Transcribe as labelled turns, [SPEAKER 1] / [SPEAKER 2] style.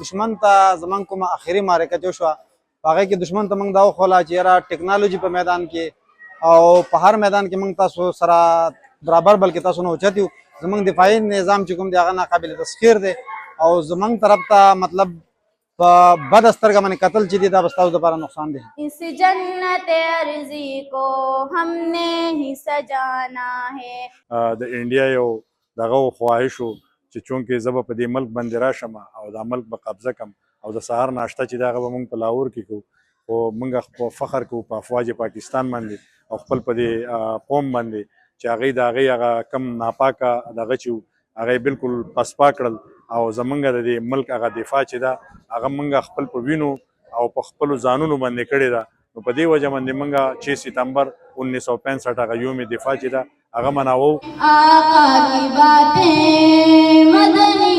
[SPEAKER 1] دشمن ته زمونږ کومه اخري معرکه چې وشوه په هغې کې دشمن ته موږ دا وښوله چې یاره ټکنالوژي په میدان کې او په هر میدان کې موږ تاسو سره برابر بلکې تاسو نه اوچت یو. زمونږ دفاعي نظام چې کوم دی هغه ناقابل تسخیر دی او زمونږ طرف ته مطلب په بده سترګه باندې کتل چې دی دا به ستاسو دپاره نقصان دی.
[SPEAKER 2] اس جنت عرضی کو ہم نے ہی سجانا ہے.
[SPEAKER 3] د انډیا یو دغه خواهش وو چې چونکې زه به په دې ملک باندې راشم او دا ملک به قبضه کم او د سهار ناشته چې دغه به موږ په لاهور کې کوو، خو موږ په فخر کوو په افواج پاکستان باندې او خپل په دې قوم باندې چې هغوی د هغې هغه کم ناپاکه دغه چې وو هغه یې بالکل پسپا کړل او زمونږ د دې ملک هغه دفاع چې ده هغه موږ خپل په وینو او په خپلو ځانونو باندې کړې ده. نو په دې وجه باندې موږ 6 ستمبر 1965 هغه یوم دفاع چې ده هغه مناوو.
[SPEAKER 2] آقا کی باتیں مدنی